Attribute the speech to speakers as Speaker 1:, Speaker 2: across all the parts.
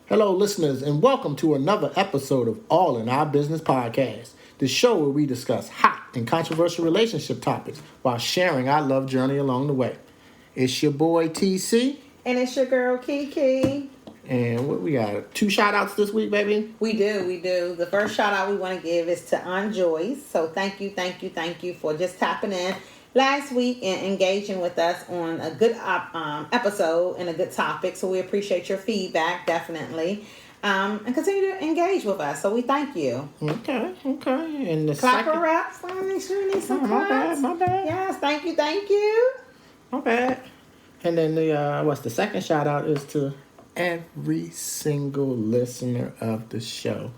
Speaker 1: Hello, listeners, and welcome to another episode of All in Our Business podcast, the show where we discuss hot and controversial relationship topics while sharing our love journey along the way. It's your boy, TC.
Speaker 2: And it's your girl, Kiki.
Speaker 1: And what we got? 2 shout-outs this week, baby?
Speaker 2: We do. The first shout-out we want to give is to Joyce. So thank you for just tapping in last week and engaging with us on a good episode and a good topic. So we appreciate your feedback, definitely. And continue to engage with us. So we thank you.
Speaker 1: Okay. And the
Speaker 2: clap
Speaker 1: second...
Speaker 2: her up. Make sure we need some claps.
Speaker 1: My bad.
Speaker 2: Yes, thank you.
Speaker 1: My bad. And then the second shout-out is to every single listener of the show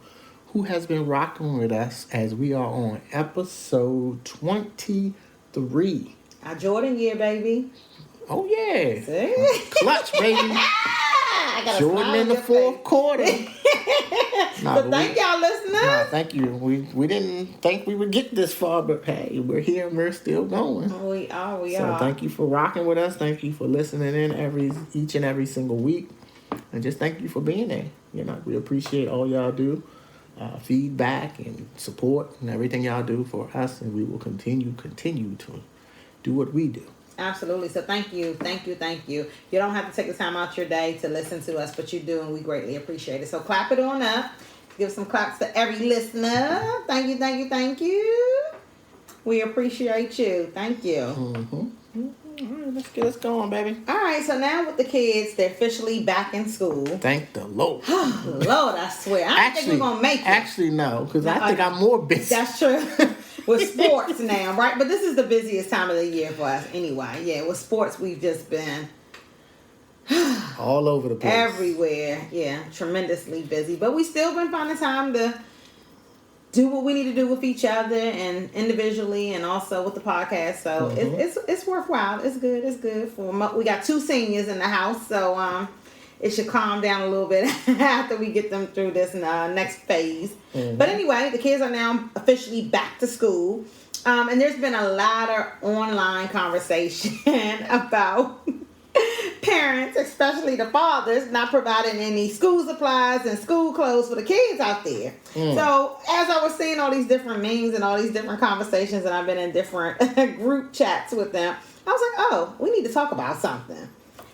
Speaker 1: who has been rocking with us as we are on episode 23.
Speaker 2: Our Jordan year, baby.
Speaker 1: Oh, yeah.
Speaker 2: See?
Speaker 1: Clutch, baby. Jordan in the fourth quarter.
Speaker 2: So thank y'all, listeners.
Speaker 1: No, thank you. We didn't think we would get this far, but hey, we're here and we're still going.
Speaker 2: We are.
Speaker 1: So thank you for rocking with us. Thank you for listening in each and every single week. And just thank you for being there. We appreciate all y'all do. Feedback and support and everything y'all do for us. And we will continue to do what we do.
Speaker 2: Absolutely. So thank you. You don't have to take the time out your day to listen to us, but you do, and we greatly appreciate it. So clap it on up. Give some claps to every listener. Thank you. We appreciate you. Thank you.
Speaker 1: Mm-hmm. All right, let's get us going, baby.
Speaker 2: All right, so now with the kids, they're officially back in school.
Speaker 1: Thank the Lord.
Speaker 2: Lord, I swear. I don't think we're going to make it.
Speaker 1: Actually, no, because I think I'm more busy.
Speaker 2: That's true. With sports now, right? But this is the busiest time of the year for us anyway. Yeah, with sports, we've just been
Speaker 1: all over the place.
Speaker 2: Everywhere. Yeah, tremendously busy. But we still been finding time to do what we need to do with each other and individually and also with the podcast. So it's worthwhile. It's good. We got 2 seniors in the house, so it should calm down a little bit after we get them through this next phase. Mm-hmm. But anyway, the kids are now officially back to school. And there's been a lot of online conversation about parents, especially the fathers, not providing any school supplies and school clothes for the kids out there. So as I was seeing all these different memes and all these different conversations, and I've been in different group chats with them, I was like, oh, we need to talk about something.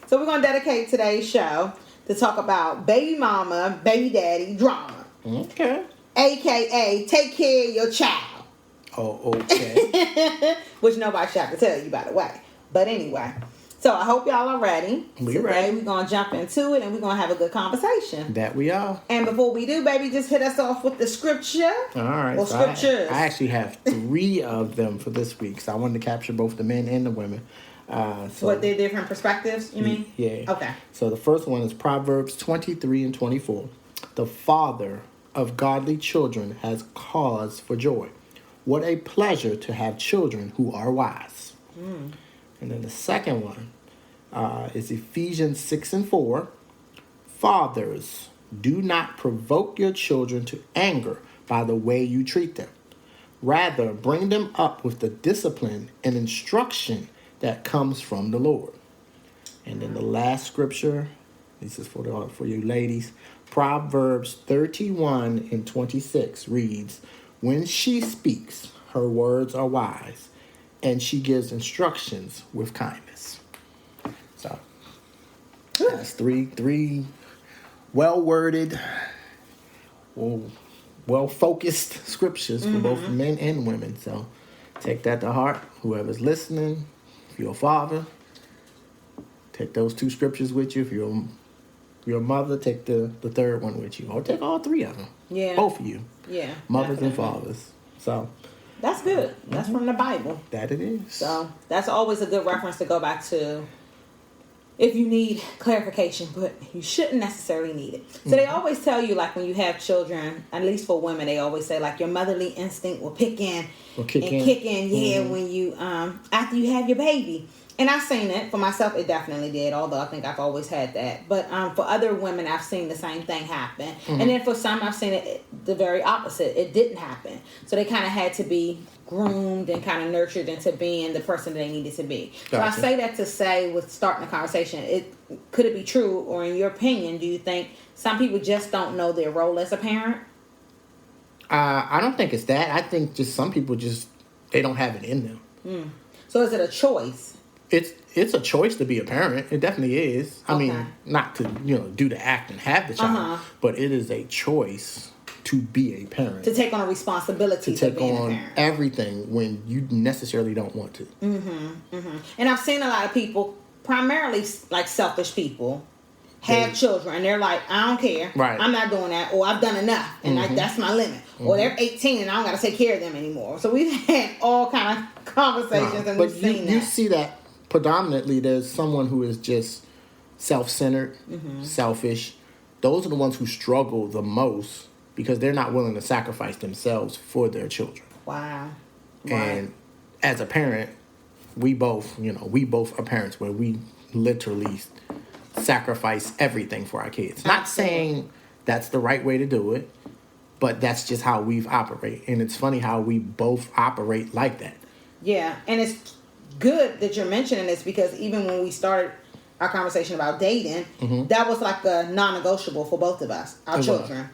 Speaker 2: So we're going to dedicate today's show to talk about baby mama, baby daddy drama.
Speaker 1: Okay.
Speaker 2: AKA, take care of your child.
Speaker 1: Oh, okay.
Speaker 2: Which nobody should have to tell you, by the way. But anyway, so I hope y'all are ready.
Speaker 1: We're ready.
Speaker 2: We're going to jump into it and we're going to have a good conversation.
Speaker 1: That we are.
Speaker 2: And before we do, baby, just hit us off with the scripture.
Speaker 1: All right.
Speaker 2: Or scriptures.
Speaker 1: I actually have 3 of them for this week, so I wanted to capture both the men and the women.
Speaker 2: What, they're different perspectives, you mean?
Speaker 1: Yeah.
Speaker 2: Okay.
Speaker 1: So the first one is Proverbs 23 and 24. The father of godly children has cause for joy. What a pleasure to have children who are wise. And then the second one is Ephesians 6 and 4. Fathers, do not provoke your children to anger by the way you treat them. Rather, bring them up with the discipline and instruction that comes from the Lord. And then the last scripture, this is for you ladies, Proverbs 31 and 26 reads, when she speaks, her words are wise, and she gives instructions with kindness. So that's three well-worded, well-focused scriptures for both men and women. So take that to heart. Whoever's listening, if you're a father, take those 2 scriptures with you. If you're a mother, take the third one with you. Or take all 3 of them.
Speaker 2: Yeah.
Speaker 1: Both of you.
Speaker 2: Yeah.
Speaker 1: Mothers
Speaker 2: definitely.
Speaker 1: and fathers. So
Speaker 2: that's good. That's from the Bible.
Speaker 1: That it is.
Speaker 2: So that's always a good reference to go back to if you need clarification, but you shouldn't necessarily need it. So they always tell you, like, when you have children, at least for women, they always say, like, your motherly instinct will kick in, when you after you have your baby. And I've seen it. For myself, it definitely did, although I think I've always had that. But for other women, I've seen the same thing happen. And then for some, I've seen it the very opposite. It didn't happen. So they kind of had to be groomed and kind of nurtured into being the person that they needed to be. Gotcha. So I say that to say, with starting the conversation, could it be true, or in your opinion, do you think some people just don't know their role as a parent?
Speaker 1: I don't think it's that. I think just some people they don't have it in them.
Speaker 2: So is it a choice?
Speaker 1: It's a choice to be a parent. It definitely is. I mean, not to do the act and have the child, but it is a choice to be a parent.
Speaker 2: To take on a responsibility
Speaker 1: to take on everything when you necessarily don't want to.
Speaker 2: And I've seen a lot of people, primarily like selfish people, have children and they're like, I don't care.
Speaker 1: Right.
Speaker 2: I'm not doing that, or I've done enough and that's my limit. Or they're 18 and I don't got to take care of them anymore. So we've had all kind of conversations and we've seen that.
Speaker 1: You see that predominantly there's someone who is just self-centered, selfish. Those are the ones who struggle the most because they're not willing to sacrifice themselves for their children.
Speaker 2: Wow.
Speaker 1: And as a parent, we both are parents where we literally sacrifice everything for our kids. Not saying that's the right way to do it, but that's just how we've operate. And it's funny how we both operate like that.
Speaker 2: Yeah, and it's good that you're mentioning this because even when we started our conversation about dating, that was like a non-negotiable for both of us, our children.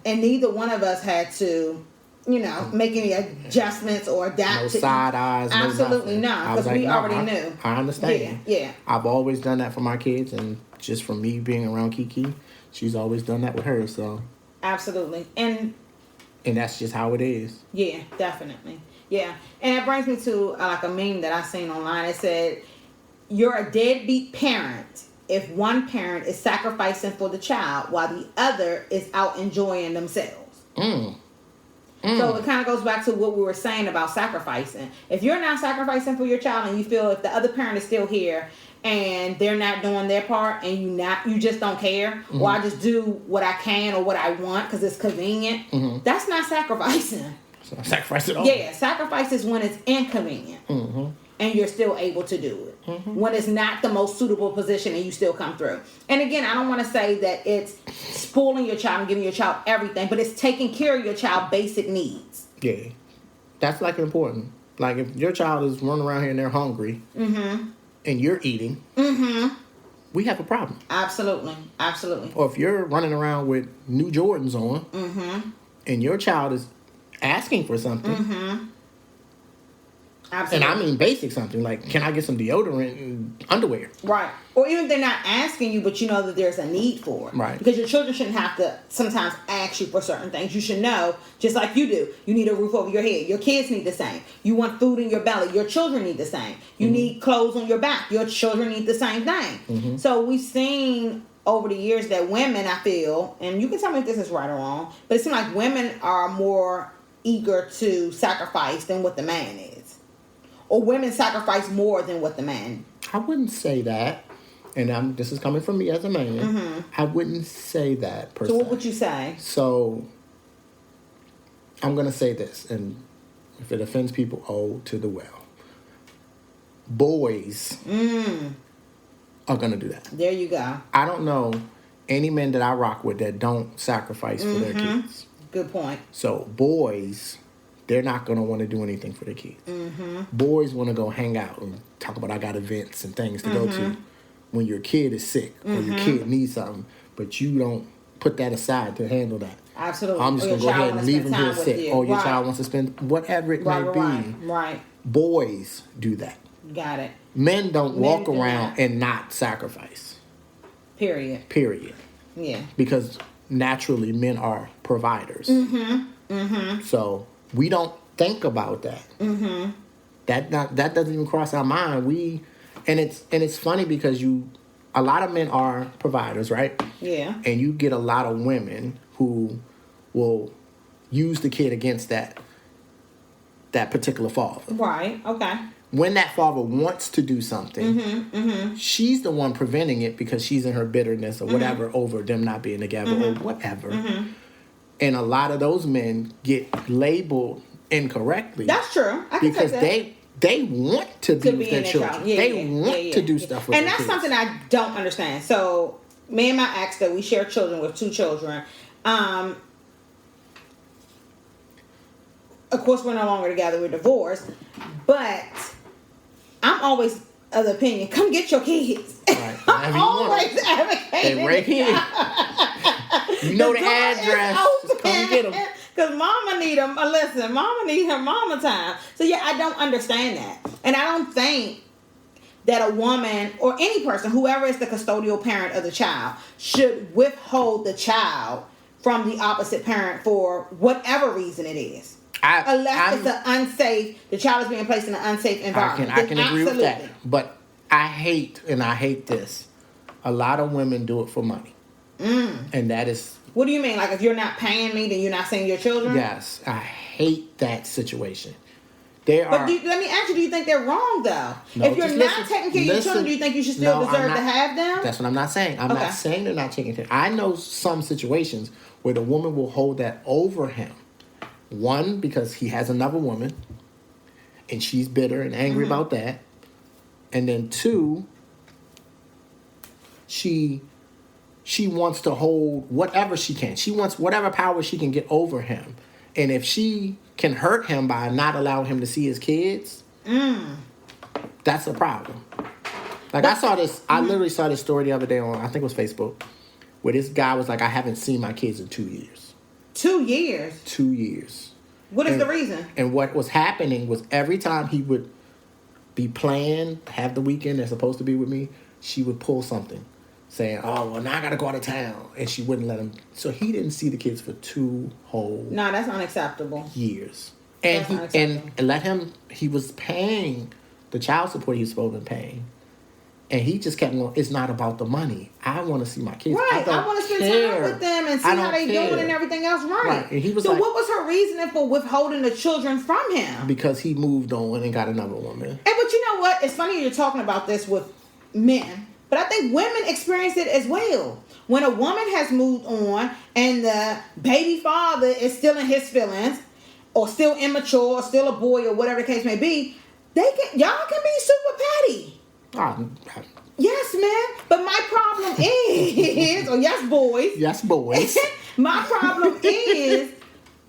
Speaker 2: And neither one of us had to, make any adjustments or adapt.
Speaker 1: No side eyes.
Speaker 2: Absolutely not, because we already knew.
Speaker 1: I understand.
Speaker 2: Yeah.
Speaker 1: I've always done that for my kids, and just from me being around Kiki, she's always done that with her. So
Speaker 2: absolutely, and
Speaker 1: that's just how it is.
Speaker 2: Yeah, definitely. Yeah, and it brings me to like a meme that I seen online. It said, "You're a deadbeat parent if one parent is sacrificing for the child while the other is out enjoying themselves." So it kind of goes back to what we were saying about sacrificing. If you're not sacrificing for your child and you feel if the other parent is still here and they're not doing their part and you just don't care, or I just do what I can or what I want because it's convenient, that's not sacrificing.
Speaker 1: It's not sacrifice at all.
Speaker 2: Yeah, sacrifice is when it's inconvenient and you're still able to do it. When it's not the most suitable position and you still come through. And again, I don't want to say that it's spoiling your child and giving your child everything, but it's taking care of your child's basic needs.
Speaker 1: Yeah, that's like important. Like if your child is running around here and they're hungry and you're eating, we have a problem.
Speaker 2: Absolutely.
Speaker 1: Or if you're running around with new Jordans on and your child is asking for something.
Speaker 2: Absolutely.
Speaker 1: And I mean basic something, like, can I get some deodorant and underwear?
Speaker 2: Right. Or even if they're not asking you, but you know that there's a need for it.
Speaker 1: Right.
Speaker 2: Because your children shouldn't have to sometimes ask you for certain things. You should know, just like you do. You need a roof over your head. Your kids need the same. You want food in your belly. Your children need the same. You need clothes on your back. Your children need the same thing. So we've seen over the years that women, I feel, and you can tell me if this is right or wrong, but it seems like women are more eager to sacrifice than what the man is. Or women sacrifice more than what the man.
Speaker 1: I wouldn't say that. And this is coming from me as a man. I wouldn't say that per se.
Speaker 2: So what would you say?
Speaker 1: So I'm going to say this. And if it offends people, oh, to the well. Boys are going to do that.
Speaker 2: There you go.
Speaker 1: I don't know any men that I rock with that don't sacrifice for their kids.
Speaker 2: Good point.
Speaker 1: So boys, they're not going to want to do anything for their kids. Boys want to go hang out and talk about I got events and things to go to when your kid is sick or your kid needs something, but you don't put that aside to handle that.
Speaker 2: Absolutely.
Speaker 1: I'm just going to go ahead and leave him here sick. Or your child wants to spend whatever it may be.
Speaker 2: Right.
Speaker 1: Boys do that.
Speaker 2: Got it.
Speaker 1: Men don't walk around and not sacrifice.
Speaker 2: Period. Yeah.
Speaker 1: Because naturally men are providers. So we don't think about that. That doesn't even cross our mind. And it's funny because a lot of men are providers, right?
Speaker 2: Yeah.
Speaker 1: And you get a lot of women who will use the kid against that particular father.
Speaker 2: Right. Okay.
Speaker 1: When that father wants to do something, she's the one preventing it because she's in her bitterness or whatever over them not being together or whatever. And a lot of those men get labeled incorrectly.
Speaker 2: That's true. I can
Speaker 1: because
Speaker 2: say that.
Speaker 1: they want to be with their children. They want to do stuff with
Speaker 2: and
Speaker 1: their
Speaker 2: that's
Speaker 1: kids.
Speaker 2: something I don't understand. So me and my ex, that we share children with 2 children. Of course, we're no longer together. We're divorced. But I'm always of the opinion, come get your kids.
Speaker 1: Right.
Speaker 2: I'm always advocating.
Speaker 1: They right here. You know the address. Just come get them.
Speaker 2: Because mama need them. Listen, mama need her mama time. So yeah, I don't understand that. And I don't think that a woman or any person, whoever is the custodial parent of the child, should withhold the child from the opposite parent for whatever reason it is. Unless the child is being placed in an unsafe environment.
Speaker 1: I can agree with that. But I hate this. A lot of women do it for money. And that is...
Speaker 2: What do you mean? Like, if you're not paying me, then you're not seeing your children?
Speaker 1: Yes. I hate that situation.
Speaker 2: But let me ask you, do you think they're wrong, though?
Speaker 1: No,
Speaker 2: if you're not taking care of your children, do you think you should still deserve to have them?
Speaker 1: That's what I'm not saying. I'm not saying they're not taking care. I know some situations where the woman will hold that over him. One, because he has another woman, and she's bitter and angry about that. And then two, she wants to hold whatever she can. She wants whatever power she can get over him. And if she can hurt him by not allowing him to see his kids, that's a problem. Like, I saw this, I literally saw this story the other day on, I think it was Facebook, where this guy was like, I haven't seen my kids in 2 years.
Speaker 2: 2 years?
Speaker 1: 2 years.
Speaker 2: What is the reason?
Speaker 1: And what was happening was every time he would be playing, have the weekend they're supposed to be with me, she would pull something. Saying, oh, well, now I got to go out of town. And she wouldn't let him. So he didn't see the kids for 2 whole...
Speaker 2: No, that's unacceptable.
Speaker 1: ...years. And let him... He was paying the child support he was supposed to be paying. And he just kept going, it's not about the money. I want to see my kids.
Speaker 2: Right. I want to spend time with them and see how they doing and everything else right.
Speaker 1: And he was
Speaker 2: so what was her reasoning for withholding the children from him?
Speaker 1: Because he moved on and got another woman.
Speaker 2: And but you know what? It's funny you're talking about this with men. But I think women experience it as well. When a woman has moved on and the baby father is still in his feelings, or still immature, or still a boy, or whatever the case may be, y'all can be super petty. Yes, man. But my problem is, or yes, boys.
Speaker 1: Yes, boys.
Speaker 2: My problem is,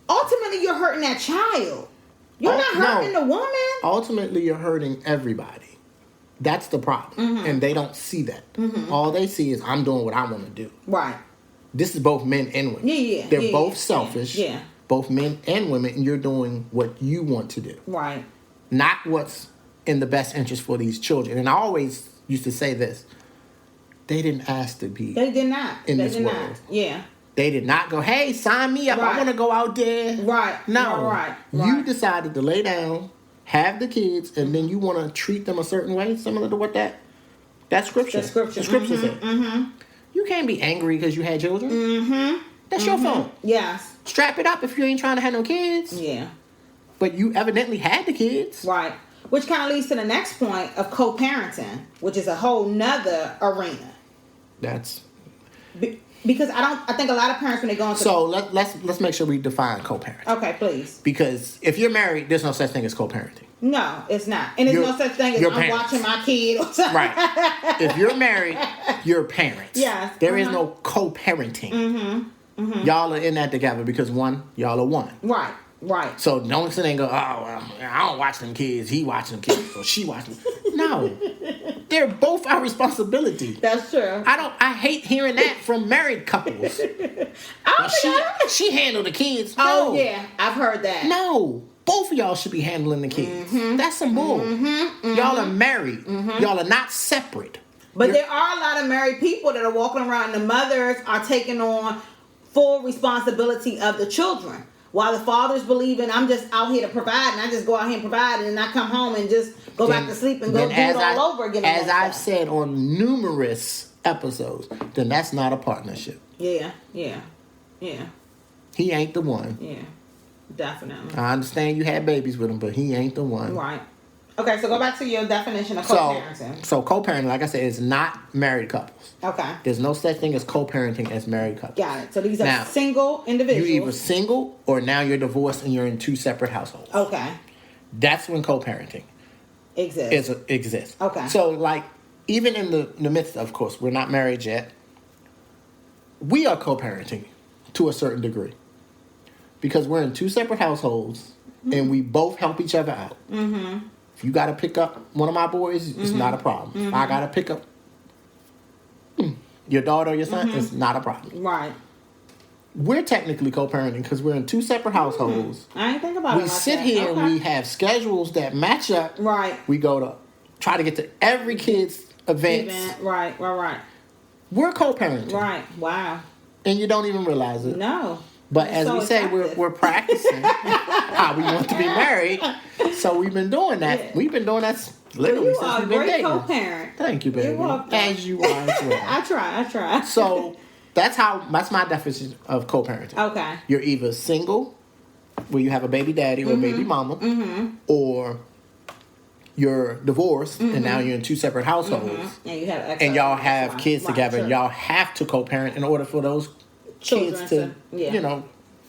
Speaker 2: ultimately, you're hurting that child. You're not hurting the woman.
Speaker 1: Ultimately, you're hurting everybody. That's the problem. And they don't see that. All they see is, I'm doing what I want to do.
Speaker 2: Right.
Speaker 1: This is both men and women.
Speaker 2: Yeah.
Speaker 1: They're both selfish.
Speaker 2: Yeah.
Speaker 1: Both men and women, and you're doing what you want to do.
Speaker 2: Right.
Speaker 1: Not what's in the best interest for these children. And I always used to say this. They didn't ask to be
Speaker 2: They did not.
Speaker 1: in this world.
Speaker 2: Yeah.
Speaker 1: They did not go, hey, sign me up. I want to go out there.
Speaker 2: Right.
Speaker 1: No.
Speaker 2: Right.
Speaker 1: You decided to lay down, have the kids, and then you want to treat them a certain way, similar to what that scripture. The scripture said. You can't be angry because you had children. That's your fault.
Speaker 2: Yes.
Speaker 1: Strap it up if you ain't trying to have no kids.
Speaker 2: Yeah.
Speaker 1: But you evidently had the kids.
Speaker 2: Right. Which kind of leads to the next point of co-parenting, which is a whole nother arena. Because I think a lot of parents, when they go into...
Speaker 1: So let's make sure we define co-parenting.
Speaker 2: Okay, please.
Speaker 1: Because if you're married, there's no such thing as co-parenting.
Speaker 2: No, it's not. And there's no such thing as I'm watching my kid or something.
Speaker 1: Right. If you're married, you're parents.
Speaker 2: Yes.
Speaker 1: There is no co-parenting. Y'all are in that together because y'all are one.
Speaker 2: Right. Right.
Speaker 1: So don't sit there and go, well, I don't watch them kids. He watching them kids. Or she watching them. No. They're both our responsibility.
Speaker 2: That's true.
Speaker 1: I hate hearing that from married couples. She handled the kids. No.
Speaker 2: Oh, yeah. I've heard that.
Speaker 1: No. Both of y'all should be handling the kids. That's some bull. Y'all are married. Y'all are not separate.
Speaker 2: But there are a lot of married people that are walking around and the mothers are taking on full responsibility of the children. While the fathers believing I'm just out here to provide and I just go out here and provide and then I come home and just go back to sleep and go do it all over again.
Speaker 1: As I've said on numerous episodes, then that's not a partnership.
Speaker 2: Yeah.
Speaker 1: He ain't the one.
Speaker 2: Yeah, definitely.
Speaker 1: I understand you had babies with him, but he ain't the one.
Speaker 2: Right. Okay, so go back to your definition of co-parenting. So
Speaker 1: co-parenting, like I said, is not married couples.
Speaker 2: Okay.
Speaker 1: There's no such thing as co-parenting as married couples.
Speaker 2: Got it. So these are single individuals.
Speaker 1: You're either single or now you're divorced and you're in 2 separate households.
Speaker 2: Okay.
Speaker 1: That's when co-parenting exists.
Speaker 2: Okay.
Speaker 1: So, like, even in the midst of course, we're not married yet, we are co-parenting to a certain degree. Because we're in 2 separate households and we both help each other out. If you got to pick up one of my boys, it's not a problem. If I got to pick up your daughter or your son, it's not a problem.
Speaker 2: Right.
Speaker 1: We're technically co-parenting because we're in two separate households.
Speaker 2: I ain't think about it.
Speaker 1: We sit here and we have schedules that match up.
Speaker 2: Right.
Speaker 1: We go to try to get to every kid's events.
Speaker 2: Right.
Speaker 1: We're co-parenting.
Speaker 2: Right. Wow.
Speaker 1: And you don't even realize it.
Speaker 2: No.
Speaker 1: But as we say, we're practicing how we want to be married. So we've been doing that. Yeah. We've been doing that literally since we've been dating.
Speaker 2: You are a great co-parent.
Speaker 1: Thank you, baby. As you are as well.
Speaker 2: I try.
Speaker 1: So that's my definition of co-parenting.
Speaker 2: Okay.
Speaker 1: You're either single, where you have a baby daddy or a baby mama, or you're divorced and now you're in two separate households. And y'all have kids together and y'all have to co-parent in order for those kids to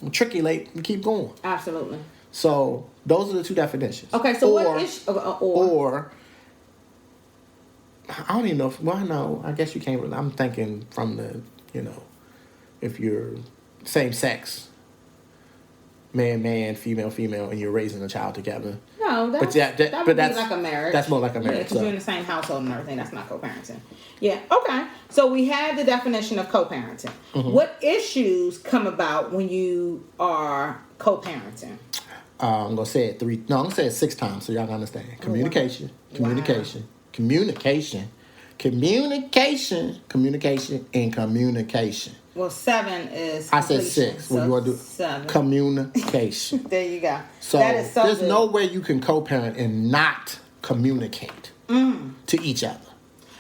Speaker 1: matriculate and keep going.
Speaker 2: Absolutely.
Speaker 1: So those are the two definitions.
Speaker 2: Okay, so what is
Speaker 1: or I don't even know if, well, no, I guess you can't really, I'm thinking from the, if you're same sex, man, female, and you're raising a child together.
Speaker 2: No, that would be like a marriage.
Speaker 1: That's more like a marriage.
Speaker 2: Because you're in the same household and everything. That's not co-parenting. Yeah, okay. So we have the definition of co-parenting. What issues come about when you are co-parenting?
Speaker 1: I'm going to say it 6 times so y'all can understand. Communication, and communication.
Speaker 2: Well, 7 is
Speaker 1: I said 6. What you want to do?
Speaker 2: 7.
Speaker 1: Communication.
Speaker 2: There you go.
Speaker 1: So, there's no way you can co-parent and not communicate to each other.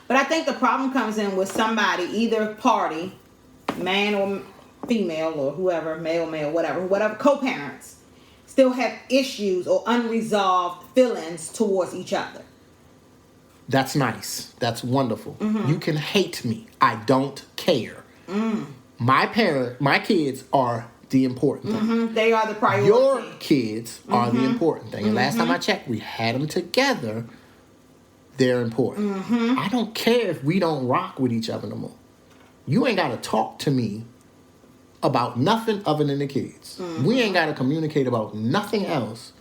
Speaker 2: But I think the problem comes in with somebody, either party, man or female or whoever, male, whatever, co-parents, still have issues or unresolved feelings towards each other.
Speaker 1: That's nice. That's wonderful. You can hate me. I don't care. My kids are the important thing.
Speaker 2: They are the priority.
Speaker 1: Your kids are the important thing. And last time I checked, we had them together. They're important. I don't care if we don't rock with each other no more. You ain't got to talk to me about nothing other than the kids. We ain't got to communicate about nothing else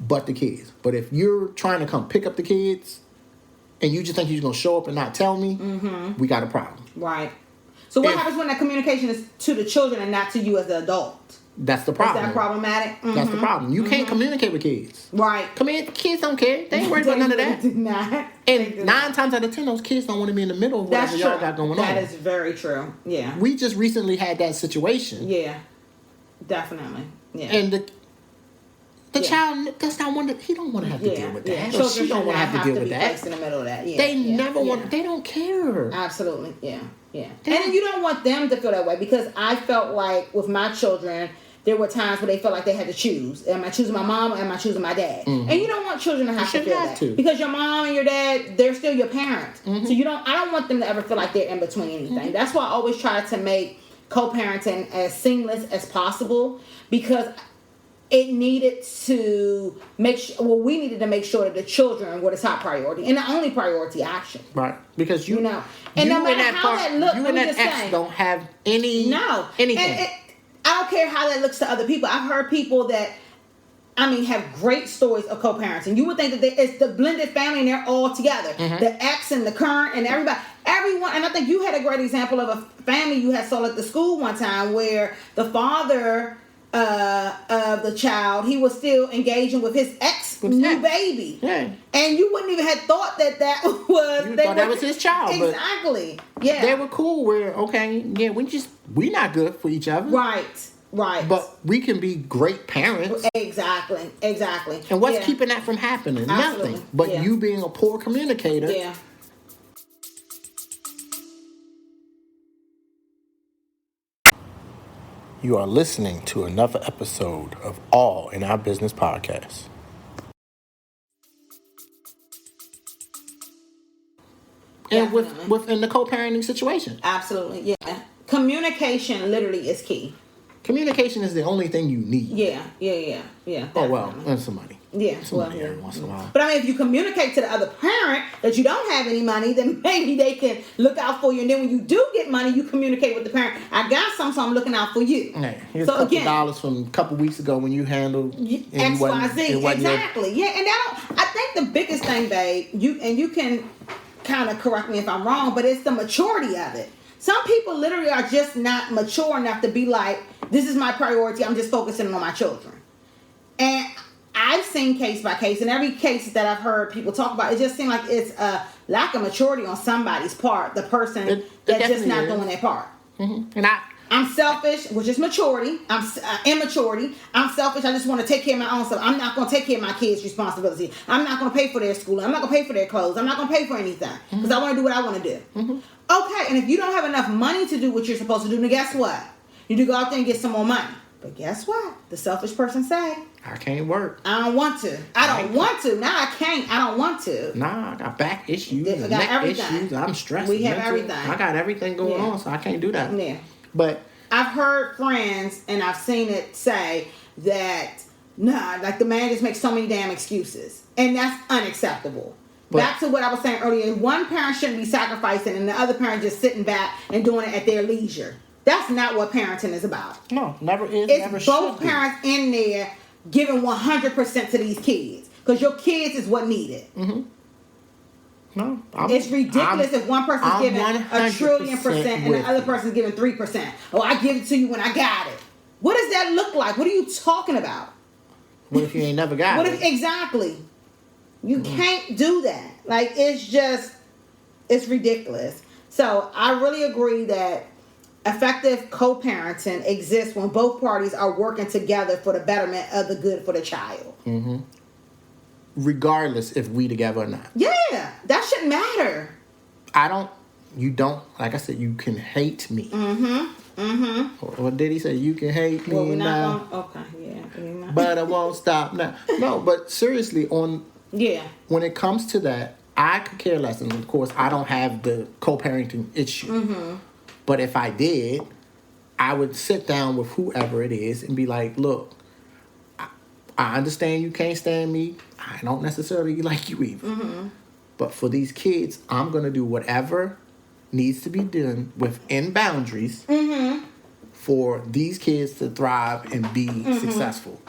Speaker 1: but the kids. But if you're trying to come pick up the kids and you just think you're going to show up and not tell me, we got a problem.
Speaker 2: Right. So what happens when that communication is to the children and not to you as the adult?
Speaker 1: That's the problem.
Speaker 2: Is that problematic?
Speaker 1: That's the problem. You can't communicate with kids.
Speaker 2: Right.
Speaker 1: Kids don't care. They ain't worried about none of that.
Speaker 2: Not.
Speaker 1: And 9 times out of 10, those kids don't want to be in the middle of whatever y'all got going on.
Speaker 2: That is very true. Yeah.
Speaker 1: We just recently had that situation.
Speaker 2: Yeah. Definitely. Yeah.
Speaker 1: And the child does not want to. He don't want to have to deal with that. Or she don't want to have to deal with that.
Speaker 2: Placed in the middle of that. Yeah.
Speaker 1: They never want. They don't care.
Speaker 2: Absolutely. Yeah. Yeah. And you don't want them to feel that way, because I felt like with my children, there were times where they felt like they had to choose. Am I choosing my mom or am I choosing my dad? And you don't want children to have to feel that. Because your mom and your dad, they're still your parents. So I don't want them to ever feel like they're in between anything. That's why I always try to make co-parenting as seamless as possible, because it needed to make sure, we needed to make sure that the children were the top priority and the only priority action.
Speaker 1: Right. Because and
Speaker 2: no matter how that looks,
Speaker 1: you and that ex don't have anything.
Speaker 2: And I don't care how that looks to other people. I've heard people that, have great stories of co-parenting. You would think that it's the blended family and they're all together. The ex and the current and everyone. And I think you had a great example of a family you had saw at the school one time where the father of the child, he was still engaging with his new baby. Yeah. And you wouldn't even have thought that was...
Speaker 1: You thought that was his child.
Speaker 2: Exactly. Yeah.
Speaker 1: They were cool where, we not good for each other.
Speaker 2: Right.
Speaker 1: But we can be great parents.
Speaker 2: Exactly.
Speaker 1: And what's keeping that from happening?
Speaker 2: Absolutely.
Speaker 1: Nothing. But you being a poor communicator.
Speaker 2: Yeah.
Speaker 1: You are listening to another episode of All in Our Business podcast. And within the co-parenting situation.
Speaker 2: Absolutely, yeah. Communication literally is key.
Speaker 1: Communication is the only thing you need.
Speaker 2: Yeah.
Speaker 1: Oh, well, and some money.
Speaker 2: Yeah,
Speaker 1: somebody every once in a while.
Speaker 2: But I mean, if you communicate to the other parent that you don't have any money, then maybe they can look out for you. And then when you do get money, you communicate with the parent. I got some, so I'm looking out for you.
Speaker 1: Yeah, here's a couple dollars from a couple weeks ago when you handled
Speaker 2: X, Y, Z. Exactly. Yeah, and I think the biggest thing, babe, you can kind of correct me if I'm wrong, but it's the maturity of it. Some people literally are just not mature enough to be like, this is my priority. I'm just focusing on my children. And I've seen case by case, and every case that I've heard people talk about, it just seems like it's a lack of maturity on somebody's part, the person that's just not doing their part.
Speaker 1: Mm-hmm. And
Speaker 2: I'm selfish, which is maturity. I'm immaturity. I'm selfish. I just want to take care of my own stuff. I'm not going to take care of my kids' responsibility. I'm not going to pay for their school. I'm not going to pay for their clothes. I'm not going to pay for anything because I want to do what I want to do. Mm-hmm. Okay, and if you don't have enough money to do what you're supposed to do, then guess what? You do go out there and get some more money. But guess what? The selfish person say,
Speaker 1: I can't work.
Speaker 2: I don't want to. I don't want to. Now I can't. I don't want to.
Speaker 1: Nah, I got back issues. I got
Speaker 2: neck
Speaker 1: issues. I'm stressed.
Speaker 2: We have everything.
Speaker 1: I got everything going on, so I can't do that.
Speaker 2: Yeah.
Speaker 1: But
Speaker 2: I've heard friends, and I've seen it say that, like the man just makes so many damn excuses. And that's unacceptable. Back to what I was saying earlier. One parent shouldn't be sacrificing, and the other parent just sitting back and doing it at their leisure. That's not what parenting is about.
Speaker 1: No, never is.
Speaker 2: It's
Speaker 1: never
Speaker 2: both
Speaker 1: should
Speaker 2: parents in there giving 100% to these kids. Because your kids is what needed.
Speaker 1: Mm-hmm. No,
Speaker 2: it's ridiculous if one person's giving 1,000,000,000% and the other person's giving 3%. Oh, I give it to you when I got it. What does that look like? What are you talking about?
Speaker 1: What if you ain't never got it?
Speaker 2: Exactly. You can't do that. Like, it's ridiculous. So I really agree that effective co-parenting exists when both parties are working together for the betterment of the good for the child.
Speaker 1: Mm-hmm. Regardless if we together or not.
Speaker 2: Yeah, that shouldn't matter.
Speaker 1: You don't, like I said, you can hate me.
Speaker 2: Mm-hmm, mm-hmm.
Speaker 1: What did he say? You can hate me
Speaker 2: we're
Speaker 1: now.
Speaker 2: Not gonna, okay, yeah.
Speaker 1: But I won't stop now. No, but seriously, when it comes to that, I could care less. And of course, I don't have the co-parenting issue. Mm-hmm. But if I did, I would sit down with whoever it is and be like, look, I understand you can't stand me. I don't necessarily like you either. Mm-hmm. But for these kids, I'm going to do whatever needs to be done within boundaries for these kids to thrive and be successful.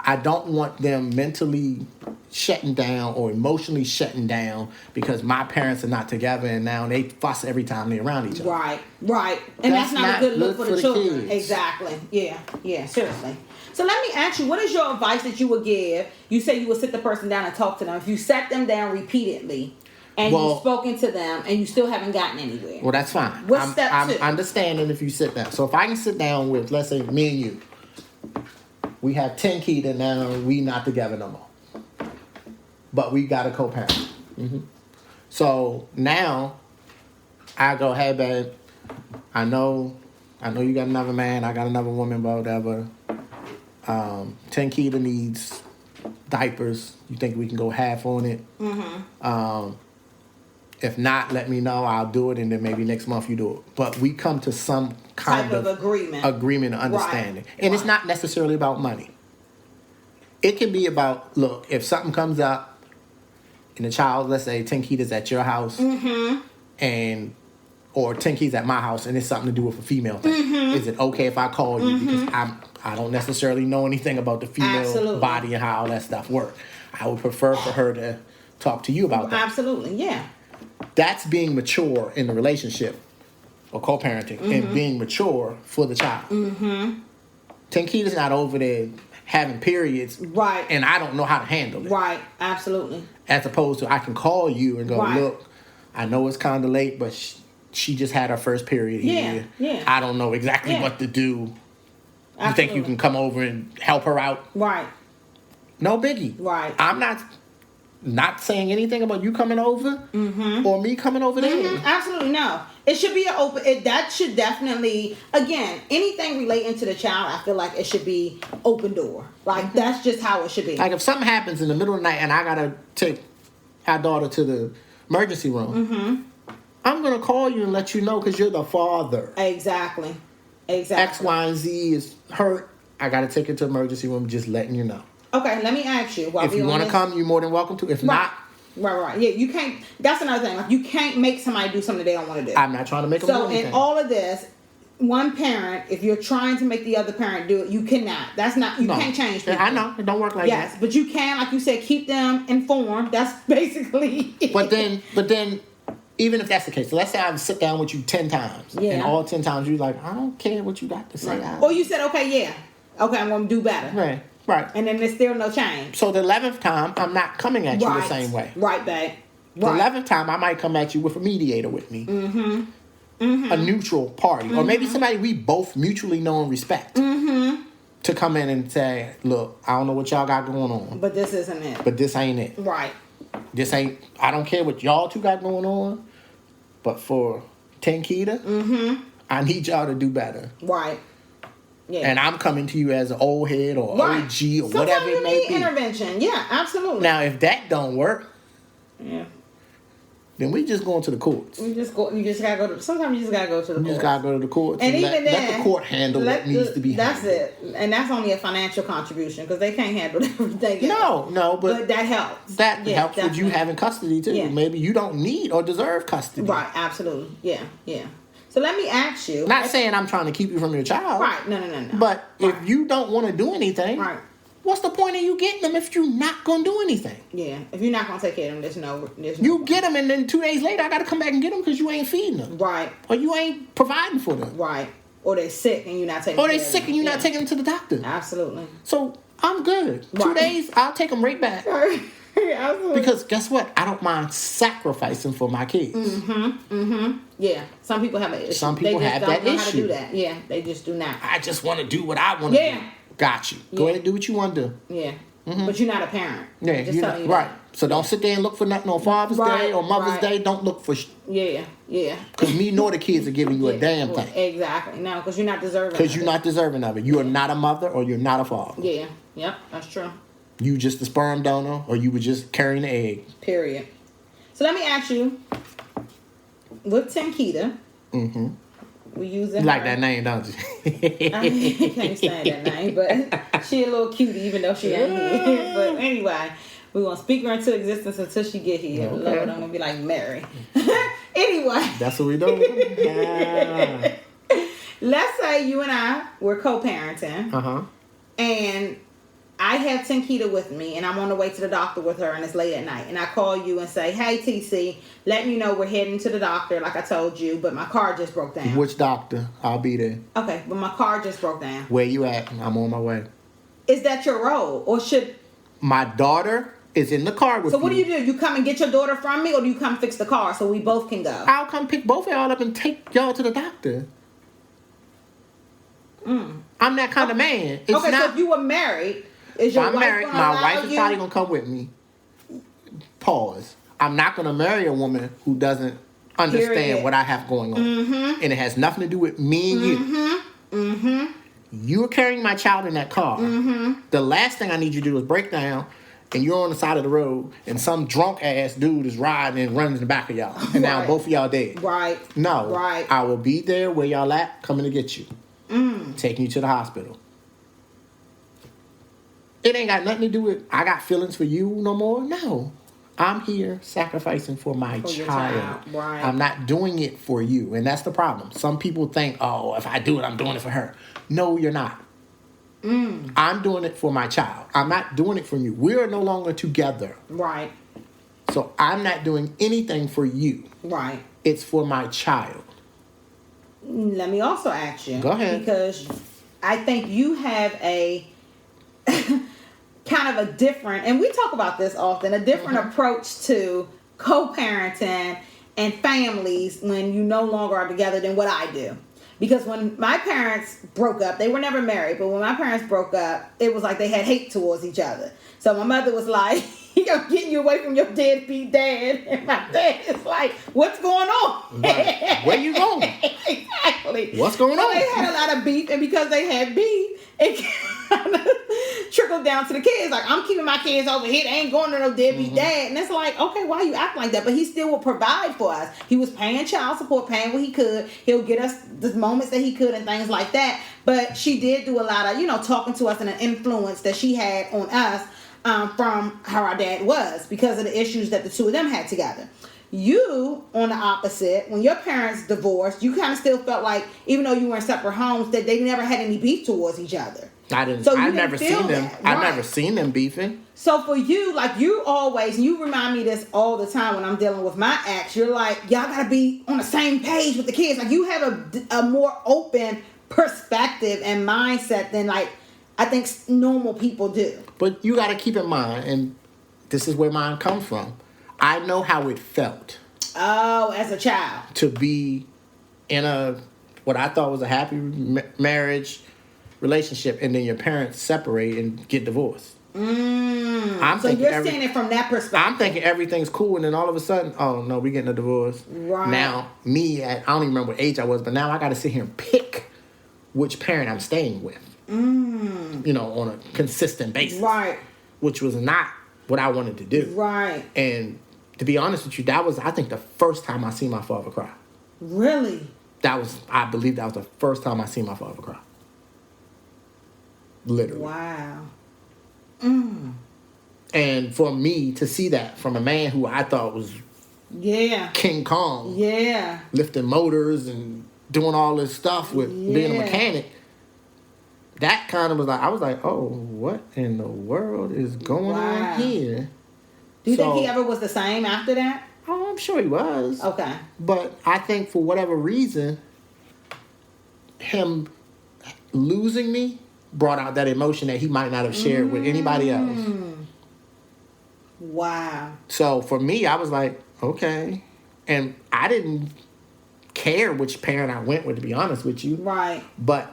Speaker 1: I don't want them mentally shutting down or emotionally shutting down because my parents are not together and now they fuss every time they're around each other.
Speaker 2: Right. And that's not a good look for the children.
Speaker 1: Kids.
Speaker 2: Exactly. Yeah, seriously. So let me ask you, what is your advice that you would give? You say you would sit the person down and talk to them. If you sat them down repeatedly and you've spoken to them and you still haven't gotten anywhere.
Speaker 1: Well, that's fine.
Speaker 2: What's step two?
Speaker 1: I'm understanding if you sit down. So if I can sit down with, let's say, me and you. We have 10 kids and now we not together no more. But we got a co-parent. Mm-hmm. So now I go, hey, babe, I know you got another man. I got another woman, but whatever. 10 kids needs diapers. You think we can go half on it? Mm-hmm. If not, let me know. I'll do it, and then maybe next month you do it. But we come to some kind of agreement and understanding. And it's not necessarily about money. It can be about, look, if something comes up and the child, let's say 10 kids is at your house, or 10 kids at my house, and it's something to do with a female thing. Mm-hmm. Is it okay if I call you? Because I don't necessarily know anything about the female body and how all that stuff works. I would prefer for her to talk to you about that.
Speaker 2: Absolutely, yeah.
Speaker 1: That's being mature in the relationship or co-parenting and being mature for the child. Mm-hmm. 10 kids is not over there having periods.
Speaker 2: Right.
Speaker 1: And I don't know how to handle it.
Speaker 2: Right, absolutely.
Speaker 1: As opposed to I can call you and go, look, I know it's kind of late, but she just had her first period here.
Speaker 2: Yeah.
Speaker 1: I don't know exactly what to do.
Speaker 2: Absolutely.
Speaker 1: You think you can come over and help her out?
Speaker 2: Right.
Speaker 1: No biggie.
Speaker 2: Right.
Speaker 1: I'm not saying anything about you coming over or me coming over there.
Speaker 2: Absolutely no. It should be that should definitely, again, anything relating to the child, I feel like it should be open door. Like that's just how it should be.
Speaker 1: Like if something happens in the middle of the night and I gotta take our daughter to the emergency room, I'm gonna call you and let you know because you're the father.
Speaker 2: Exactly.
Speaker 1: X, Y, and Z is hurt. I gotta take her to the emergency room. Just letting you know.
Speaker 2: Okay, let me ask you.
Speaker 1: If you want to come, you're more than welcome to. If not...
Speaker 2: Right. Yeah, you can't... That's another thing. Like, you can't make somebody do something they don't want to do.
Speaker 1: I'm not trying to make them do anything.
Speaker 2: So, in all of this, one parent, if you're trying to make the other parent do it, you cannot. That's not... You can't change people.
Speaker 1: I know. It don't work like that.
Speaker 2: Yes, but you can, like you said, keep them informed. That's basically it.
Speaker 1: But then... Even if that's the case, so let's say I sit down with you 10 times, and all 10 times you're like, I don't care what you got to say.
Speaker 2: Right. Or you said, okay, I'm going to do better.
Speaker 1: Right.
Speaker 2: And then there's still no change.
Speaker 1: So the 11th time, I'm not coming at you the same way.
Speaker 2: Right, babe.
Speaker 1: The 11th time, I might come at you with a mediator with me. A neutral party. Or maybe somebody we both mutually know and respect. To come in and say, look, I don't know what y'all got going on.
Speaker 2: But this isn't it.
Speaker 1: But this ain't it.
Speaker 2: Right.
Speaker 1: This ain't... I don't care what y'all two got going on. But for Tenkita, I need y'all to do better.
Speaker 2: Right. Yeah.
Speaker 1: And I'm coming to you as an old head or OG or
Speaker 2: sometimes
Speaker 1: whatever it may be.
Speaker 2: Sometimes you need intervention. Yeah, absolutely.
Speaker 1: Now, if that don't work, then we just going to the courts.
Speaker 2: You just gotta go to... Sometimes you just gotta go to the courts.
Speaker 1: You just gotta go to the courts.
Speaker 2: And even then...
Speaker 1: Let the court handle what needs to be handled.
Speaker 2: That's it. And that's only a financial contribution because they can't handle everything else.
Speaker 1: No, but
Speaker 2: that helps.
Speaker 1: That helps with you having custody, too. Yeah. Maybe you don't need or deserve custody.
Speaker 2: Right, absolutely. Yeah. So let me ask you...
Speaker 1: Not saying I'm trying to keep you from your child.
Speaker 2: Right, no.
Speaker 1: But if you don't want to do anything...
Speaker 2: Right.
Speaker 1: What's the point of you getting them if you're not going to do anything?
Speaker 2: Yeah. If you're not going to take care of them, there's no
Speaker 1: you get them, and then 2 days later, I got to come back and get them because you ain't feeding them.
Speaker 2: Right.
Speaker 1: Or you ain't providing for them.
Speaker 2: Right. Or they're sick and you're not taking care of them.
Speaker 1: Or they're sick and you're not taking them to the doctor.
Speaker 2: Absolutely.
Speaker 1: So, I'm good.
Speaker 2: Right.
Speaker 1: 2 days, I'll take them right back.
Speaker 2: Absolutely.
Speaker 1: Because guess what? I don't mind sacrificing for my kids.
Speaker 2: Yeah. Some people have an issue.
Speaker 1: Some people have that issue.
Speaker 2: They just don't know how to do that. Yeah. They just do not.
Speaker 1: I just want to do what I want to do. Got you. Go ahead and do what you want to do.
Speaker 2: Yeah. But you're not a parent.
Speaker 1: Yeah,
Speaker 2: just telling you
Speaker 1: right.
Speaker 2: That.
Speaker 1: So don't sit there and look for nothing on Father's Day or Mother's Day. Don't look for...
Speaker 2: Yeah.
Speaker 1: Because me nor the kids are giving you a damn thing.
Speaker 2: Exactly. No, because you're not deserving of it.
Speaker 1: Because you're not deserving of it. You are not a mother or you're not a father.
Speaker 2: Yeah. Yep, that's true.
Speaker 1: You just a sperm donor or you were just carrying the egg.
Speaker 2: Period. So let me ask you, with Tenkita... We use it.
Speaker 1: You like that name, don't you?
Speaker 2: I can't stand that name, but she a little cutie even though she ain't here. But anyway, we're going to speak her into existence until she get here. Okay. Lord, I'm going to be like Mary. Anyway.
Speaker 1: That's what we do.
Speaker 2: Let's say you and I were co-parenting. And I have Tenkita with me, and I'm on the way to the doctor with her, and it's late at night. And I call you and say, hey, TC, letting you know we're heading to the doctor, like I told you, but my car just broke down.
Speaker 1: Which doctor? I'll be there.
Speaker 2: Okay, but my car just broke down.
Speaker 1: Where you at? I'm on my way.
Speaker 2: Is that your role? Or should...
Speaker 1: My daughter is in the car with you.
Speaker 2: So what do? You come and get your daughter from me, or do you come fix the car so we both can go?
Speaker 1: I'll come pick both of y'all up and take y'all to the doctor. I'm that kind of man. It's
Speaker 2: okay,
Speaker 1: not,
Speaker 2: so if you were married... Is your wife
Speaker 1: married,
Speaker 2: gonna
Speaker 1: my
Speaker 2: allow
Speaker 1: wife is
Speaker 2: you?
Speaker 1: probably going to come with me. Pause. I'm not going to marry a woman who doesn't understand what I have going on. And it has nothing to do with me and you. You're carrying my child in that car. The last thing I need you to do is break down and you're on the side of the road and some drunk ass dude is riding and running in the back of y'all. And now both of y'all dead.
Speaker 2: Right.
Speaker 1: No.
Speaker 2: Right.
Speaker 1: I will be there where y'all at, coming to get you. Taking you to the hospital. It ain't got nothing to do with I got feelings for you no more. No. I'm here sacrificing for my child.
Speaker 2: Right.
Speaker 1: I'm not doing it for you. And that's the problem. Some people think, oh, if I do it, I'm doing it for her. No, you're not. I'm doing it for my child. I'm not doing it for you. We are no longer together.
Speaker 2: Right.
Speaker 1: So I'm not doing anything for you.
Speaker 2: Right.
Speaker 1: It's for my child.
Speaker 2: Let me also ask you.
Speaker 1: Go ahead.
Speaker 2: Because I think you have a... kind of a different, and we talk about this often, a different approach to co-parenting and families when you no longer are together than what I do. Because when my parents broke up, they were never married, but when my parents broke up, it was like they had hate towards each other. So my mother was like, I'm getting you away from your deadbeat dad. And my dad is like, what's going on?
Speaker 1: Right. Where you going?
Speaker 2: Exactly.
Speaker 1: What's going on?
Speaker 2: They had a lot of beef, and because they had beef, it kind of trickled down to the kids. Like, I'm keeping my kids over here. They ain't going to no deadbeat dad. And it's like, okay, why you acting like that? But he still would provide for us. He was paying child support, paying what he could. He'll get us the moments that he could and things like that. But she did do a lot of, talking to us and an influence that she had on us from how our dad was because of the issues that the two of them had together. You, on the opposite, when your parents divorced, you kind of still felt like, even though you were in separate homes, that they never had any beef towards each other.
Speaker 1: I didn't.
Speaker 2: So
Speaker 1: I've never seen them.
Speaker 2: Right.
Speaker 1: I've never seen them beefing.
Speaker 2: So for you, like you always, you remind me this all the time when I'm dealing with my ex. You're like, y'all gotta be on the same page with the kids. Like you have a more open perspective and mindset than like I think normal people do.
Speaker 1: But you got to keep in mind, and this is where mine comes from. I know how it felt.
Speaker 2: Oh, as a child.
Speaker 1: To be in what I thought was a happy marriage relationship, and then your parents separate and get divorced.
Speaker 2: So you're saying it from that perspective.
Speaker 1: I'm thinking everything's cool, and then all of a sudden, oh no, we're getting a divorce.
Speaker 2: Right.
Speaker 1: Now, I don't even remember what age I was, but now I got to sit here and pick which parent I'm staying with. On a consistent basis.
Speaker 2: Right.
Speaker 1: Which was not what I wanted to do.
Speaker 2: Right.
Speaker 1: And to be honest with you, that was, I think, the first time I seen my father cry.
Speaker 2: Really?
Speaker 1: I believe that was the first time I seen my father cry. Literally.
Speaker 2: Wow.
Speaker 1: And for me to see that from a man who I thought was King Kong.
Speaker 2: Yeah.
Speaker 1: Lifting motors and doing all this stuff with being a mechanic. That kind of was like, I was like, oh, what in the world is going on here?
Speaker 2: Do you think he ever was the same after that?
Speaker 1: Oh, I'm sure he was.
Speaker 2: Okay.
Speaker 1: But I think for whatever reason, him losing me brought out that emotion that he might not have shared with anybody else.
Speaker 2: Wow.
Speaker 1: So for me, I was like, okay. And I didn't care which parent I went with, to be honest with you.
Speaker 2: Right.
Speaker 1: But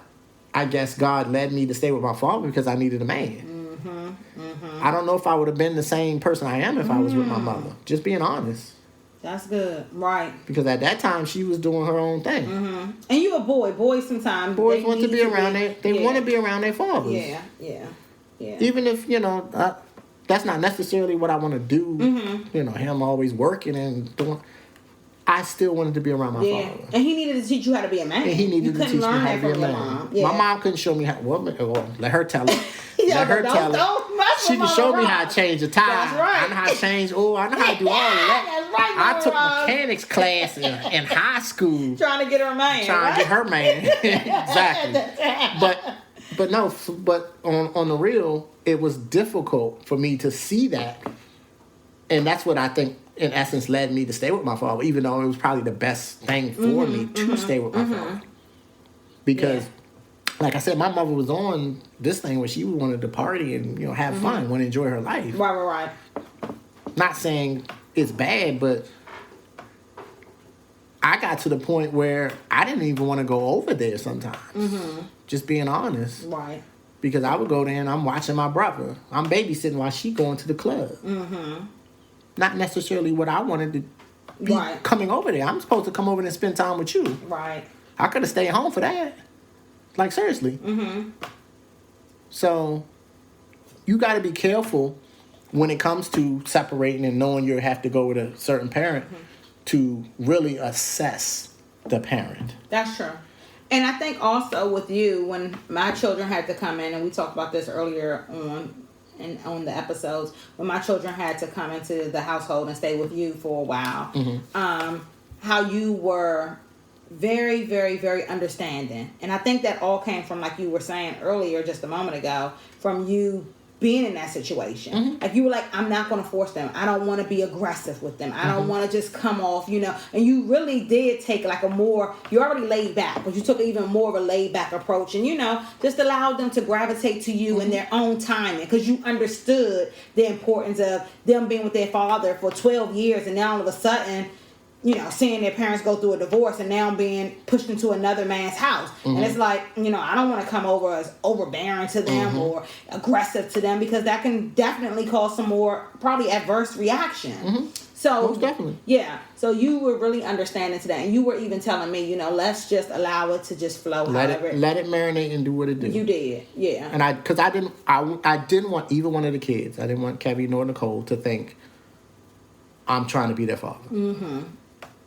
Speaker 1: I guess God led me to stay with my father because I needed a man. I don't know if I would have been the same person I am if I was with my mother. Just being honest.
Speaker 2: That's good. Right.
Speaker 1: Because at that time, she was doing her own thing.
Speaker 2: And you a boy. Boys sometimes.
Speaker 1: Boys want to be around they want to be around their fathers.
Speaker 2: Yeah.
Speaker 1: Even if, that's not necessarily what I want to do. Him always working and doing. I still wanted to be around my father.
Speaker 2: And he needed to teach you how to be a man.
Speaker 1: And he needed to teach me how to be a man.
Speaker 2: Mom.
Speaker 1: My mom couldn't show me how. Well, let her tell it. Let her tell it. She can show me how to change a tire.
Speaker 2: That's right.
Speaker 1: I know how to change. I know how to do all of that.
Speaker 2: That's right.
Speaker 1: I took mechanics class in high school.
Speaker 2: Trying to get her man.
Speaker 1: Trying to get her man. Exactly. But on the real, it was difficult for me to see that. And that's what I think, in essence, led me to stay with my father, even though it was probably the best thing for me to stay with my father. Because, like I said, my mother was on this thing where she wanted to party and, have fun, want to enjoy her life.
Speaker 2: Right.
Speaker 1: Not saying it's bad, but I got to the point where I didn't even want to go over there sometimes. Just being honest.
Speaker 2: Right.
Speaker 1: Because I would go there and I'm watching my brother. I'm babysitting while she going to the club. Not necessarily what I wanted to be coming over there. I'm supposed to come over there and spend time with you.
Speaker 2: Right.
Speaker 1: I could have stayed home for that. Like, seriously. So, you got to be careful when it comes to separating and knowing you have to go with a certain parent to really assess the parent.
Speaker 2: That's true. And I think also with you, when my children had to come in, and we talked about this earlier on the episodes, when my children had to come into the household and stay with you for a while, how you were very, very, very understanding. And I think that all came from, like you were saying earlier just a moment ago, from you being in that situation. Like you were like, I'm not going to force them. I don't want to be aggressive with them. I don't want to just come off, And you really did take like you're already laid back, but you took even more of a laid back approach and, just allowed them to gravitate to you in their own timing because you understood the importance of them being with their father for 12 years and now all of a sudden, seeing their parents go through a divorce and now being pushed into another man's house. And it's like, I don't want to come over as overbearing to them or aggressive to them because that can definitely cause some more probably adverse reaction. So,
Speaker 1: most definitely. Yeah.
Speaker 2: So you were really understanding to that. And you were even telling me, let's just allow it to just flow.
Speaker 1: Let it marinate and do what it do.
Speaker 2: You did. Yeah.
Speaker 1: And because I didn't want either one of the kids. I didn't want Kevin nor Nicole to think I'm trying to be their father.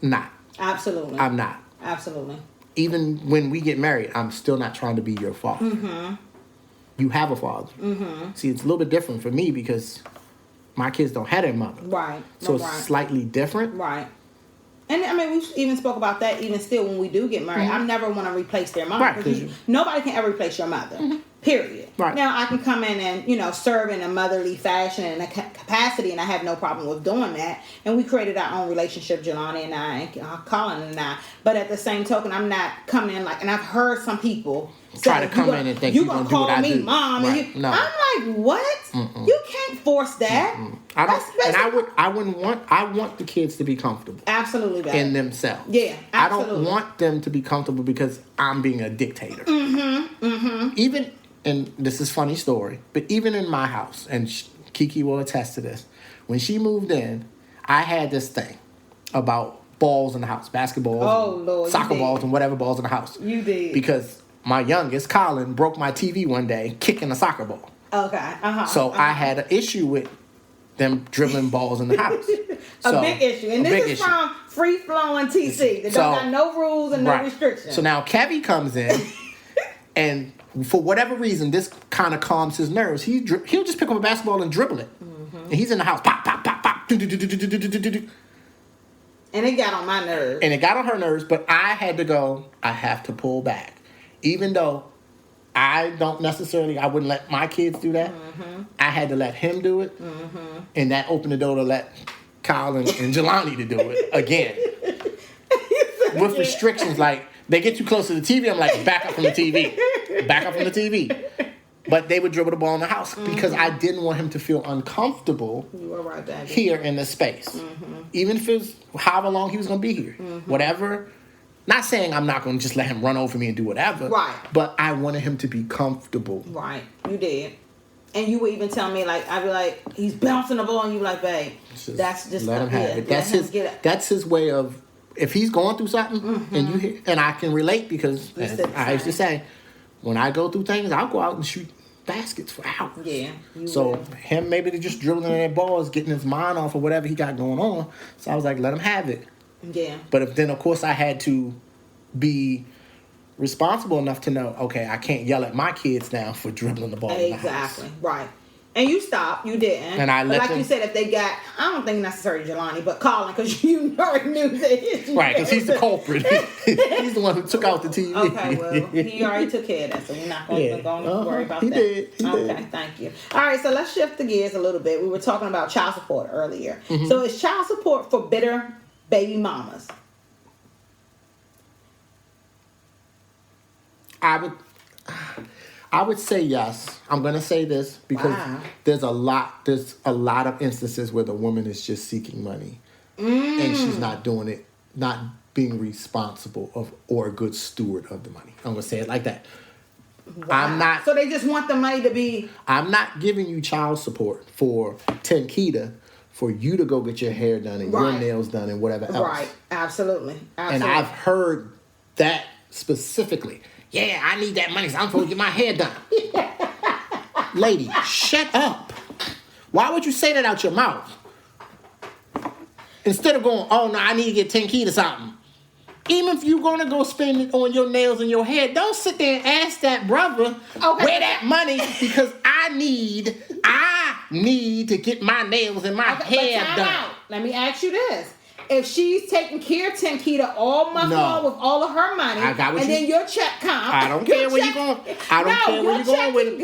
Speaker 1: Not.
Speaker 2: Absolutely.
Speaker 1: I'm not.
Speaker 2: Absolutely.
Speaker 1: even when we get married, I'm still not trying to be your father. You have a father. See, it's a little bit different for me because my kids don't have their mother.
Speaker 2: Right.
Speaker 1: So it's slightly different.
Speaker 2: Right. And I mean, we even spoke about that even still when we do get married. I never want to replace their mother.
Speaker 1: Right.
Speaker 2: Nobody can ever replace your mother. Period.
Speaker 1: Right.
Speaker 2: Now, I can come in and, serve in a motherly fashion and a capacity, and I have no problem with doing that. And we created our own relationship, Jelani and I, and Colin and I. But at the same token, I'm not coming in and I've heard some people
Speaker 1: try to come in and think you're going to do what I do.
Speaker 2: You gonna call me mom.
Speaker 1: Right. No.
Speaker 2: I'm like, what? You can't force that.
Speaker 1: I want the kids to be comfortable.
Speaker 2: Absolutely, baby.
Speaker 1: In themselves.
Speaker 2: Yeah, absolutely.
Speaker 1: I don't want them to be comfortable because I'm being a dictator. Even, and this is a funny story, but even in my house, and Kiki will attest to this, when she moved in, I had this thing about balls in the house, basketballs, soccer balls, and whatever balls in the house.
Speaker 2: You did.
Speaker 1: Because my youngest, Colin, broke my TV one day kicking a soccer ball.
Speaker 2: Okay.
Speaker 1: So I had an issue with them dribbling balls in the house.
Speaker 2: A big issue. And this is from Free Flowing TC. They don't got no rules and no restrictions.
Speaker 1: So now Kevy comes in, and for whatever reason, this kind of calms his nerves. He'll just pick up a basketball and dribble it. And he's in the house. Pop, pop, pop, pop. And
Speaker 2: it got on my nerves.
Speaker 1: And it got on her nerves, but I had to go, I have to pull back. Even though I wouldn't let my kids do that. I had to let him do it. And that opened the door to let Kyle and Jelani to do it again. With restrictions, like, they get too close to the TV, I'm like, back up from the TV. Back up from the TV. But they would dribble the ball in the house because I didn't want him to feel uncomfortable here in this space. Even if it was however long he was going to be here. Whatever. Not saying I'm not going to just let him run over me and do whatever.
Speaker 2: Right.
Speaker 1: But I wanted him to be comfortable.
Speaker 2: Right. You did. And you would even tell me, I'd be like, he's bouncing the ball, and you be like, babe, that's just...
Speaker 1: Let him have it. That's his way of... If he's going through something, and I can relate because, as I used to say, when I go through things, I'll go out and shoot baskets for hours.
Speaker 2: Yeah.
Speaker 1: So him maybe just dribbling that ball is getting his mind off of whatever he got going on. So I was like, let him have it.
Speaker 2: Yeah.
Speaker 1: But then, of course, I had to be responsible enough to know, okay, I can't yell at my kids now for dribbling the ball in the house.
Speaker 2: Exactly. Right. And you stopped. You didn't. And I let them, like you said, if they got, I don't think necessarily Jelani, but Colin, because you already knew that.
Speaker 1: Right, because he's the culprit. He's the one who took out the TV.
Speaker 2: Okay, well, he already took care of that, so we're not going to worry about that.
Speaker 1: He did.
Speaker 2: Okay, thank you. All right, so let's shift the gears a little bit. We were talking about child support earlier. So is child support for bitter baby mamas?
Speaker 1: I would say yes. I'm going to say this because there's a lot of instances where the woman is just seeking money and she's not doing it, not being responsible or a good steward of the money. I'm going to say it like that.
Speaker 2: Wow. So they just want the money to be...
Speaker 1: I'm not giving you child support for Tenkita for you to go get your hair done and your nails done and whatever else.
Speaker 2: Right. Absolutely.
Speaker 1: And I've heard that specifically. Yeah, I need that money, so I'm supposed to get my hair done. Lady, shut up. Why would you say that out your mouth? Instead of going, oh, no, I need to get 10 keys or something. Even if you're going to go spend it on your nails and your hair, don't sit there and ask that brother where that money, because I need to get my nails and my hair done.
Speaker 2: Let me ask you this. If she's taking care of Tenkita all month long with all of her money, then your check comes.
Speaker 1: I don't care where you're going. I don't care where you're going with it.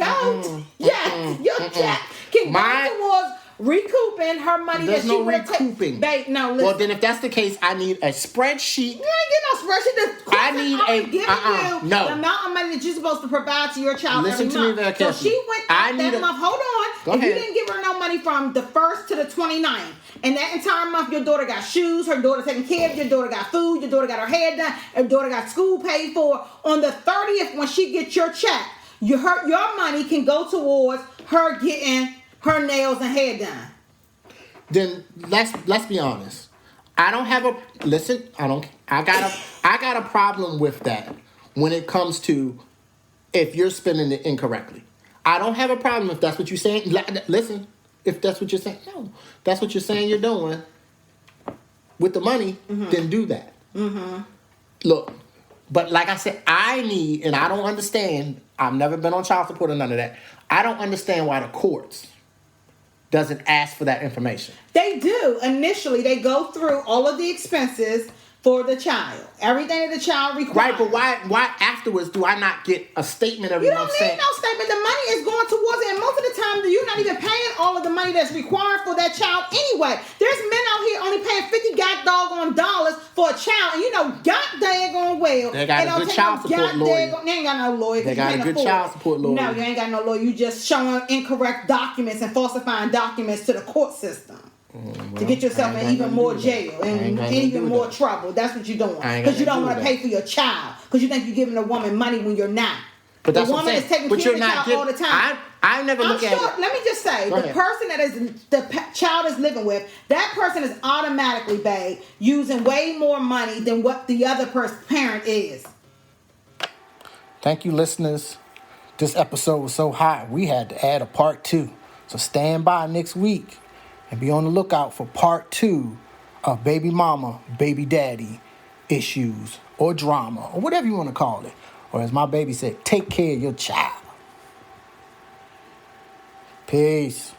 Speaker 2: Yes, your check can go towards recouping her money.
Speaker 1: There's no recouping.
Speaker 2: Babe, no, listen.
Speaker 1: Well, then if that's the case, I need a spreadsheet.
Speaker 2: You ain't get no spreadsheet.
Speaker 1: I need
Speaker 2: the amount of money that you're supposed to provide to your child every month.
Speaker 1: Listen to me very carefully.
Speaker 2: So she went that month. Hold on.
Speaker 1: Go ahead.
Speaker 2: You didn't give her no money from the 1st to the 29th. And that entire month, your daughter got shoes, her daughter taken care of, your daughter got food, your daughter got her hair done, her daughter got school paid for. On the 30th, when she gets your check, your money can go towards her getting her nails and hair done.
Speaker 1: Then let's be honest. I got a problem with that when it comes to if you're spending it incorrectly. I don't have a problem if that's what you're saying. Listen. If that's what you're saying, no. That's what you're saying you're doing with the money, then do that. Look, But like I said, and I don't understand. I've never been on child support or none of that. I don't understand why the courts doesn't ask for that information.
Speaker 2: They do. Initially, they go through all of the expenses for the child. Everything that the child requires.
Speaker 1: Right, but why afterwards do I not get a statement every month saying...
Speaker 2: You don't need no statement. The money is going towards it. And most of the time, you're not even paying all of the money that's required for that child anyway. There's men out here only paying $50 for a child. And you know, god daggone well.
Speaker 1: They got a good child support lawyer.
Speaker 2: They ain't got no lawyer.
Speaker 1: They got a good child support lawyer.
Speaker 2: No, you ain't got no lawyer. You just showing incorrect documents and falsifying documents to the court system. To get yourself in even more jail and even more trouble. That's what you're doing. Because you don't want to pay for your child. Because you think you're giving a woman money when you're not.
Speaker 1: But
Speaker 2: the woman is taking care of the child all the time.
Speaker 1: I never look at it.
Speaker 2: Let me just say, the person that the child is living with, that person is automatically, babe, using way more money than what the other parent is.
Speaker 1: Thank you, listeners. This episode was so hot, we had to add a part 2. So stand by next week. And be on the lookout for part 2 of Baby Mama, Baby Daddy issues or drama or whatever you want to call it. Or as my baby said, take care of your child. Peace.